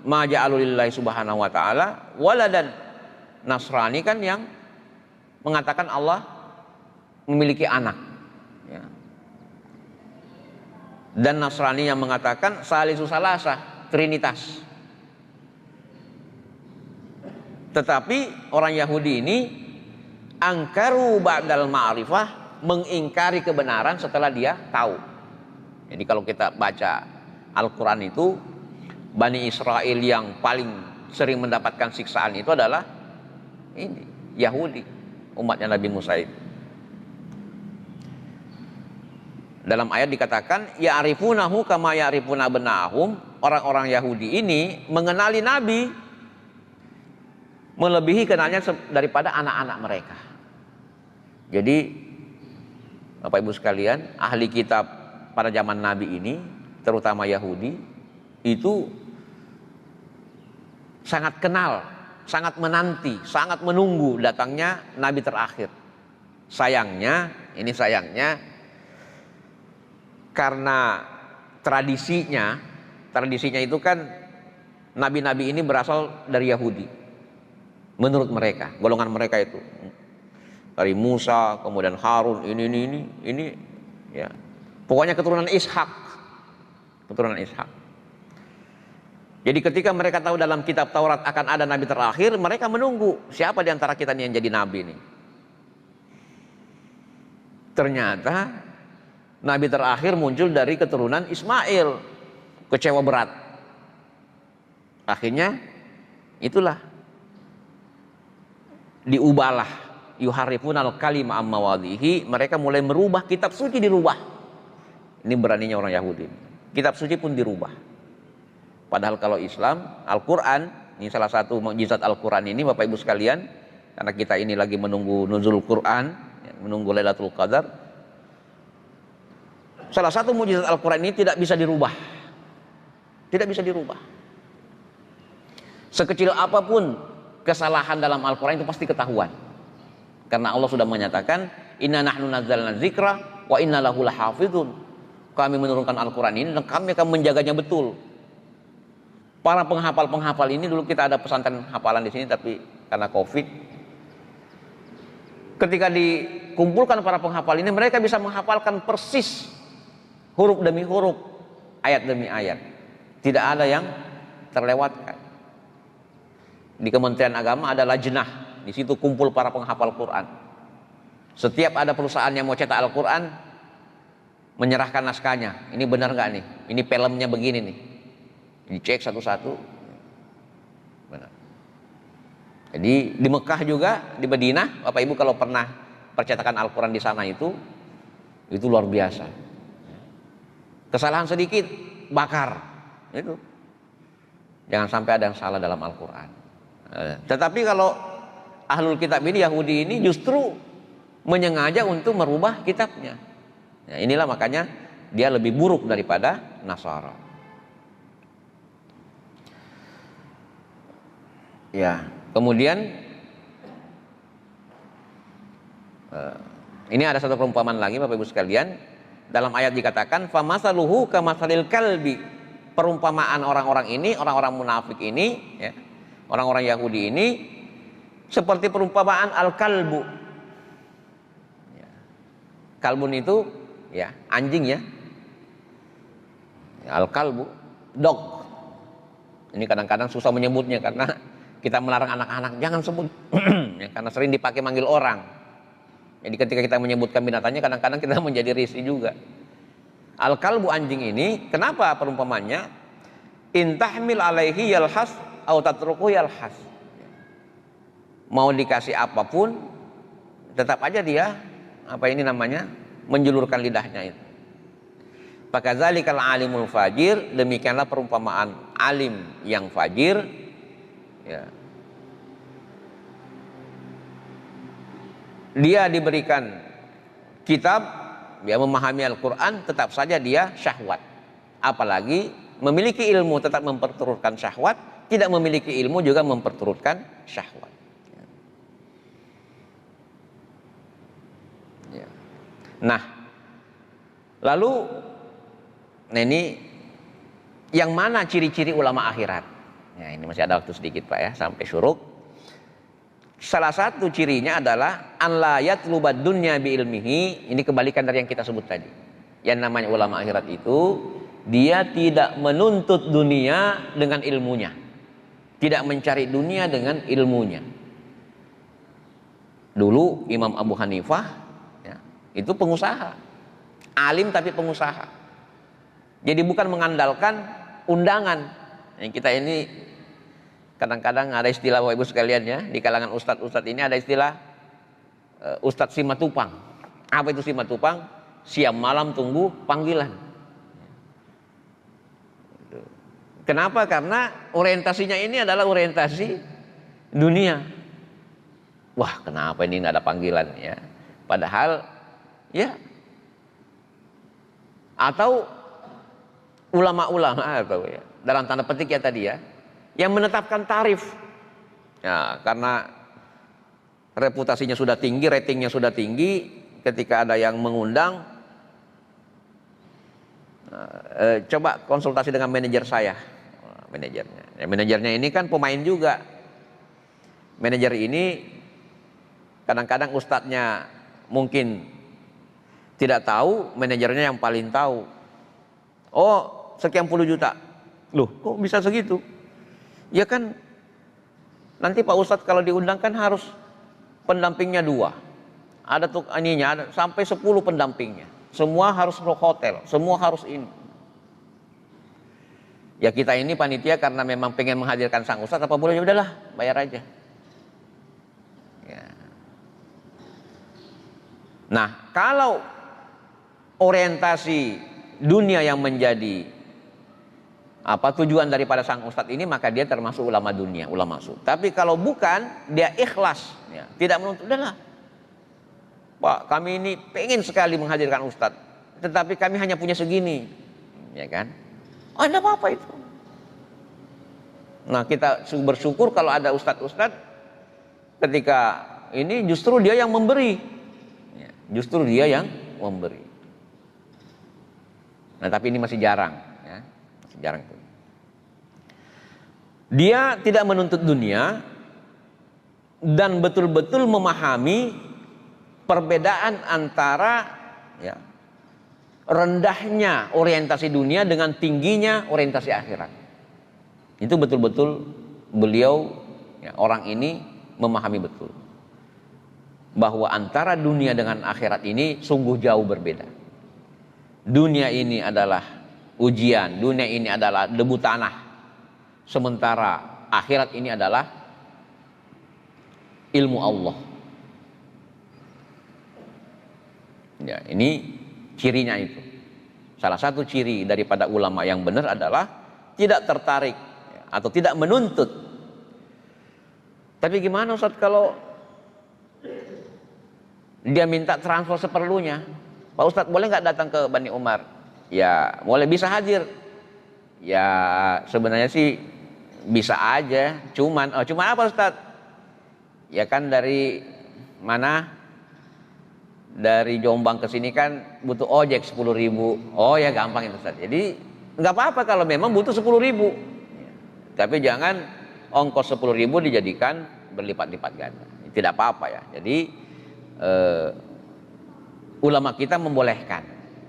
[SPEAKER 1] ma ja'alu lillahi subhanahu wa ta'ala waladan. Nasrani kan yang mengatakan Allah memiliki anak, ya. Dan Nasrani yang mengatakan salisu salasa, trinitas. Tetapi orang Yahudi ini angkaru ba'dal ma'rifah, mengingkari kebenaran setelah dia tahu. Jadi kalau kita baca Al-Quran itu, Bani Israel yang paling sering mendapatkan siksaan itu adalah ini, Yahudi, umatnya Nabi Musa itu. Dalam ayat dikatakan ya'rifunahu kama ya'rifuna abna'ahum. Orang-orang Yahudi ini mengenali Nabi melebihi kenalnya daripada anak-anak mereka. Jadi Bapak Ibu sekalian, ahli kitab pada zaman Nabi ini, terutama Yahudi, itu sangat kenal, sangat menanti, sangat menunggu datangnya Nabi terakhir. Sayangnya karena tradisinya itu kan Nabi-Nabi ini berasal dari Yahudi. Menurut mereka, golongan mereka itu dari Musa, kemudian Harun, ini, ya. Pokoknya keturunan Ishak. Jadi ketika mereka tahu dalam kitab Taurat akan ada Nabi terakhir, mereka menunggu siapa di antara kita nih yang jadi Nabi nih. Ternyata Nabi terakhir muncul dari keturunan Ismail. Kecewa berat. Akhirnya itulah, diubahlah, yuharifunal kalima amma wadhihi, mereka mulai merubah kitab suci, dirubah. Ini beraninya orang Yahudi. Kitab suci pun dirubah. Padahal kalau Islam, Al-Quran, ini salah satu mukjizat Al-Quran ini Bapak Ibu sekalian, karena kita ini lagi menunggu nuzul Quran, menunggu Lailatul Qadar. Salah satu mukjizat Al-Quran ini tidak bisa dirubah. Tidak bisa dirubah. Sekecil apapun kesalahan dalam Al-Quran itu pasti ketahuan. Karena Allah sudah menyatakan, inna nahnu nazzalna dzikra wa inna lahu lahafizun. Kami menurunkan Al-Quran ini dan kami akan menjaganya betul. Para penghafal ini, dulu kita ada pesantren hafalan di sini, tapi karena Covid, ketika dikumpulkan para penghafal ini, mereka bisa menghafalkan persis huruf demi huruf, ayat demi ayat. Tidak ada yang terlewatkan. Di Kementerian Agama ada lajnah, di situ kumpul para penghafal Quran. Setiap ada perusahaan yang mau cetak Al-Quran, menyerahkan naskahnya. Ini benar nggak nih? Ini filmnya begini nih. Dicek satu-satu. Benar. Jadi di Mekah juga, di Madinah, Bapak Ibu kalau pernah percetakan Al-Quran di sana itu luar biasa. Kesalahan sedikit, bakar. Itu. Jangan sampai ada yang salah dalam Al-Quran. Tetapi kalau ahlul kitab ini, Yahudi ini justru menyengaja untuk merubah kitabnya. Ya, inilah makanya dia lebih buruk daripada Nasara. Ya, kemudian ini ada satu perumpamaan lagi Bapak Ibu sekalian. Dalam ayat dikatakan famasaluhu kamasalil kalbi. Perumpamaan orang-orang ini, orang-orang munafik ini, ya, orang-orang Yahudi ini seperti perumpamaan al-kalbu. Ya. Kalbun itu ya anjing ya. Al-kalbu, dog. Ini kadang-kadang susah menyebutnya karena kita melarang anak-anak jangan sebut ya, karena sering dipakai manggil orang. Jadi ketika kita menyebutkan binatangnya kadang-kadang kita menjadi risih juga. Al-kalbu, anjing ini, kenapa perumpamannya? Intahmil alaihi yalhas au tatruku yalhas. Mau dikasih apapun tetap aja dia menjulurkan lidahnya itu. Fakadzalikal alimul fajir, demikianlah perumpamaan alim yang fajir ya. Dia diberikan kitab, dia memahami Al-Quran, tetap saja dia syahwat. Apalagi memiliki ilmu tetap memperturutkan syahwat, tidak memiliki ilmu juga memperturutkan syahwat. Ya. Nah, lalu ini yang mana ciri-ciri ulama akhirat? Ya, ini masih ada waktu sedikit Pak ya, sampai syuruk. Salah satu cirinya adalah an la yatlubad dunya bi ilmihi. Ini kebalikan dari yang kita sebut tadi. Yang namanya ulama akhirat itu dia tidak menuntut dunia dengan ilmunya. Tidak mencari dunia dengan ilmunya. Dulu Imam Abu Hanifah ya, itu pengusaha. Alim tapi pengusaha. Jadi bukan mengandalkan undangan. Yang kita ini kadang-kadang ada istilah Bapak Ibu sekalian ya, di kalangan ustadz-ustadz ini ada istilah ustadz simatupang. Apa itu simatupang? Siang malam tunggu panggilan. Kenapa? Karena orientasinya ini adalah orientasi dunia. Wah, kenapa ini nggak ada panggilan ya? Padahal ya, atau ulama-ulama atau ya, dalam tanda petik ya tadi ya, yang menetapkan tarif ya, karena reputasinya sudah tinggi, ratingnya sudah tinggi, ketika ada yang mengundang coba konsultasi dengan manajer saya, manajernya ya, manajernya ini kan pemain juga. Manajer ini kadang-kadang ustadznya mungkin tidak tahu, manajernya yang paling tahu. Oh, sekian puluh juta. Loh, kok bisa segitu? Ya kan nanti Pak Ustadz kalau diundang kan harus pendampingnya 2. Ada tuh aninya, ada sampai 10 pendampingnya. Semua harus hotel, semua harus ini. Ya kita ini panitia karena memang pengen menghadirkan sang Ustadz, apa boleh, ya udahlah, bayar aja. Ya. Nah, kalau orientasi dunia yang menjadi tujuan daripada sang ustadz ini, maka dia termasuk ulama dunia, ulama su. Tapi kalau bukan, dia ikhlas ya, tidak menuntut, udahlah Pak, kami ini pengen sekali menghadirkan ustadz, tetapi kami hanya punya segini, ya kan? Oh, tidak apa-apa itu. Nah, kita bersyukur kalau ada ustadz-ustadz ketika ini justru dia yang memberi ya, justru dia yang memberi. Nah, tapi ini masih jarang ya, masih jarang. Dia tidak menuntut dunia dan betul-betul memahami perbedaan antara ya, rendahnya orientasi dunia dengan tingginya orientasi akhirat. Itu betul-betul beliau ya, orang ini memahami betul bahwa antara dunia dengan akhirat ini sungguh jauh berbeda. Dunia ini adalah ujian, dunia ini adalah debu tanah. Sementara akhirat ini adalah ilmu Allah. Ya, ini cirinya itu. Salah satu ciri daripada ulama yang benar adalah tidak tertarik ya, atau tidak menuntut. Tapi gimana Ustaz kalau dia minta transfer seperlunya? Pak Ustadz boleh nggak datang ke Bani Umar? Ya boleh, bisa hadir. Ya sebenarnya sih bisa aja, cuman apa Ustadz? Ya kan dari mana? Dari Jombang ke sini kan butuh ojek 10.000. Oh ya gampang itu Ustadz. Jadi nggak apa-apa kalau memang butuh 10.000. Tapi jangan ongkos 10.000 dijadikan berlipat-lipat ganda. Tidak apa-apa ya. Jadi ulama kita membolehkan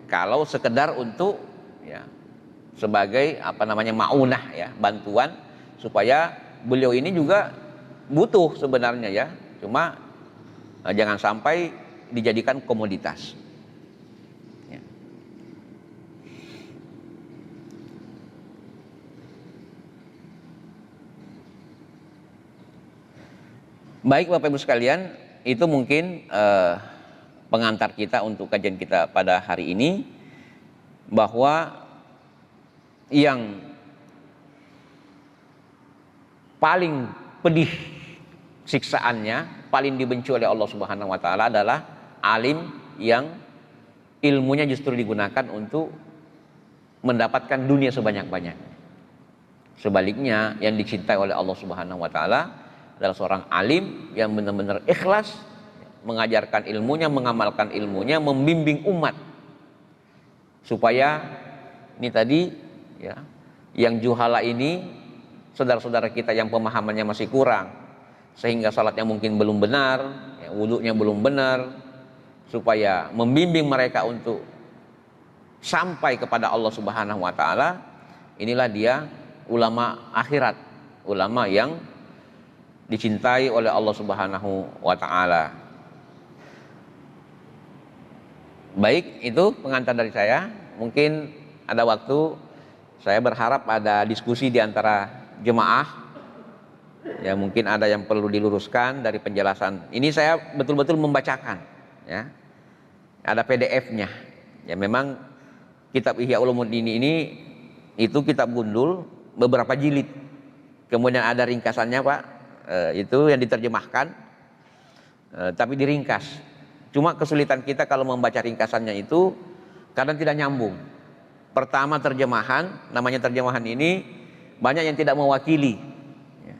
[SPEAKER 1] kalau sekedar untuk ya sebagai maunah ya, bantuan supaya beliau ini juga butuh sebenarnya ya, cuma jangan sampai dijadikan komoditas. Ya. Baik Bapak Ibu sekalian, itu mungkin pengantar kita untuk kajian kita pada hari ini, bahwa yang paling pedih siksaannya, paling dibenci oleh Allah Subhanahu wa taala adalah alim yang ilmunya justru digunakan untuk mendapatkan dunia sebanyak-banyaknya. Sebaliknya, yang dicintai oleh Allah Subhanahu wa taala adalah seorang alim yang benar-benar ikhlas mengajarkan ilmunya, mengamalkan ilmunya, membimbing umat supaya ini tadi ya, yang juhala ini, saudara-saudara kita yang pemahamannya masih kurang, sehingga salatnya mungkin belum benar, ya, wudunya belum benar, supaya membimbing mereka untuk sampai kepada Allah Subhanahu wa taala. Inilah dia ulama akhirat, ulama yang dicintai oleh Allah Subhanahu wa taala. Baik, itu pengantar dari saya. Mungkin ada waktu, saya berharap ada diskusi di antara jemaah. Ya, mungkin ada yang perlu diluruskan dari penjelasan. Ini saya betul-betul membacakan, ya. Ada PDF-nya. Ya, memang kitab Ihya Ulumuddin ini itu kitab gundul beberapa jilid. Kemudian ada ringkasannya, Pak. Itu yang diterjemahkan, tapi diringkas. Cuma kesulitan kita kalau membaca ringkasannya itu kadang tidak nyambung. Pertama, terjemahan, namanya terjemahan ini banyak yang tidak mewakili ya.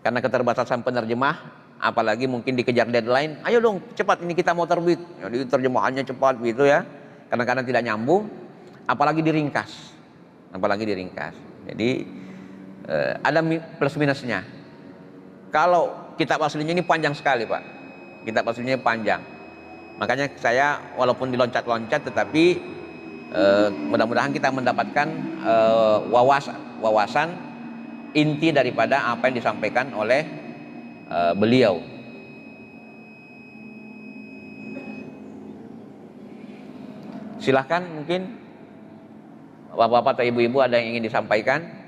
[SPEAKER 1] Karena keterbatasan penerjemah, apalagi mungkin dikejar deadline, ayo dong cepat ini kita mau terbit, jadi terjemahannya cepat gitu ya. Kadang-kadang tidak nyambung, apalagi diringkas. Jadi ada plus minusnya. Kalau kitab aslinya ini panjang sekali, Pak. Kitab aslinya panjang. Makanya saya walaupun diloncat-loncat, tetapi mudah-mudahan kita mendapatkan wawasan inti daripada apa yang disampaikan oleh beliau. Silahkan, mungkin bapak-bapak atau ibu-ibu ada yang ingin disampaikan.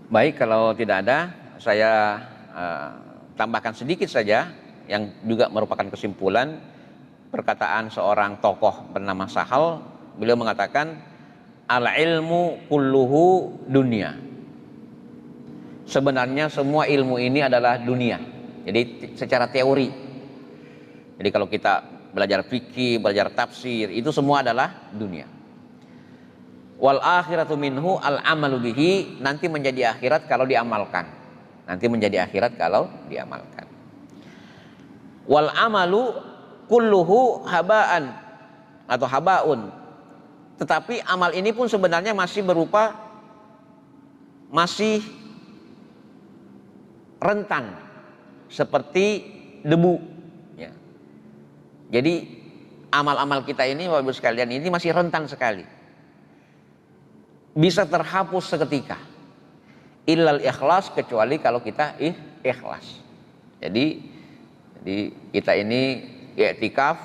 [SPEAKER 1] Baik, kalau tidak ada, saya tambahkan sedikit saja yang juga merupakan kesimpulan perkataan seorang tokoh bernama Sahal. Beliau mengatakan, al-ilmu kulluhu dunia. Sebenarnya semua ilmu ini adalah dunia. Jadi secara teori. Jadi kalau kita belajar fikih, belajar tafsir, itu semua adalah dunia. Wal akhiratu minhu al amalu bihi, nanti menjadi akhirat kalau diamalkan. Wal amalu kulluhu habaan atau habaun. Tetapi amal ini pun sebenarnya masih rentan seperti debu ya. Jadi amal-amal kita ini Bapak Ibu sekalian ini masih rentan sekali. Bisa terhapus seketika. Illal ikhlas, kecuali kalau kita ikhlas. Jadi kita ini i'tikaf,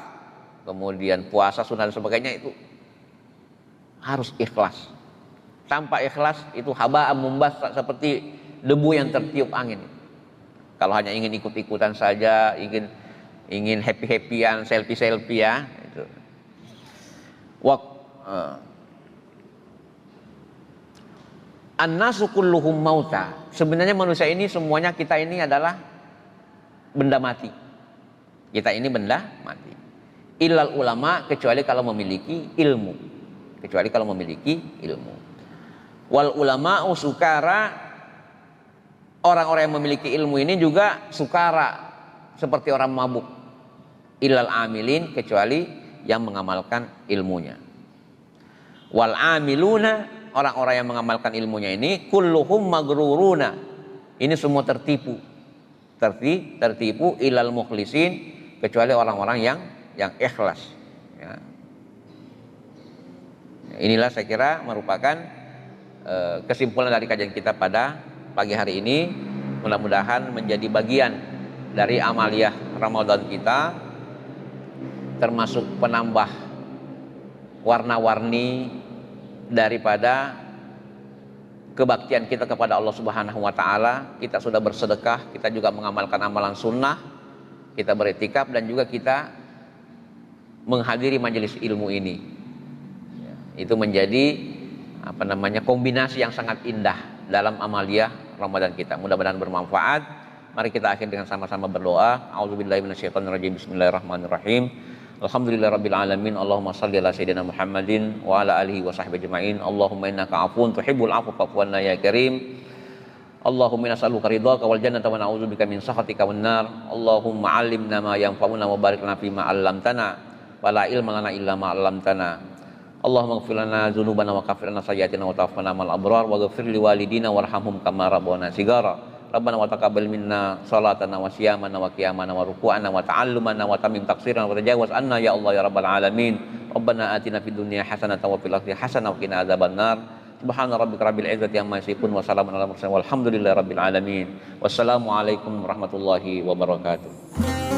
[SPEAKER 1] kemudian puasa, sunat dan sebagainya, itu harus ikhlas. Tanpa ikhlas itu haba'an mumbassa, seperti debu yang tertiup angin. Kalau hanya ingin ikut-ikutan saja, ingin happy-happyan, selfie-selfie ya, itu. An-nasu kulluhum mauta. Sebenarnya manusia ini semuanya, kita ini adalah benda mati. Kita ini benda mati. Illal ulama, kecuali kalau memiliki ilmu. Wal ulama sukara, orang-orang yang memiliki ilmu ini juga sukara, seperti orang mabuk. Illal amilin, kecuali yang mengamalkan ilmunya. Wal amiluna orang-orang yang mengamalkan ilmunya ini kulluhum magruruna. Ini semua tertipu. Tertipu ilal mukhlisin, kecuali orang-orang yang ikhlas. Ya. Inilah saya kira merupakan kesimpulan dari kajian kita pada pagi hari ini. Mudah-mudahan menjadi bagian dari amaliyah Ramadan kita, termasuk penambah warna-warni daripada kebaktian kita kepada Allah Subhanahu wa taala. Kita sudah bersedekah, kita juga mengamalkan amalan sunnah, kita beriktikaf, dan juga kita menghadiri majelis ilmu ini. Itu menjadi kombinasi yang sangat indah dalam amaliyah Ramadan kita. Mudah-mudahan bermanfaat. Mari kita akhiri dengan sama-sama berdoa. A'udzubillahi minasyaitonirrajim. Bismillahirrahmanirrahim. Alhamdulillahirabbil alamin. Allahumma shalli ala sayyidina Muhammadin wa ala alihi wa sahbihi ajmain. Allahumma innaka 'afuwun tuhibbul 'afwa fa'fu 'anna ya karim. Allahumma nas'aluka ridhaka wal jannata wa na'udzubika min sakhatika wan nar. Allahumma 'allimna ma yanfa'una wa barik lana fima 'allamtana wa la ilma lana illa ma 'allamtana. Allahumma ighfir lana dzunubana wa kaffir 'anna sayyi'atina wa tawaffana ma'al abrar wa ighfir li walidina warhamhum kama rabbana shigara. Rabbana wa taqabbal minna salatana wa siyamana wa qiyamana wa ruku'ana wa ta'allumana wa tamim taqsirana wa tajawaz anna ya Allah ya rabbal alamin. Rabbana atina fid dunya hasanatan wa fil akhirati hasanatan wa qina adzabannar. Subhana rabbika rabbil izzati amma yasifun wa salamun alal mursalin walhamdulillahi rabbil alamin. Wassalamu alaikum warahmatullahi wabarakatuh.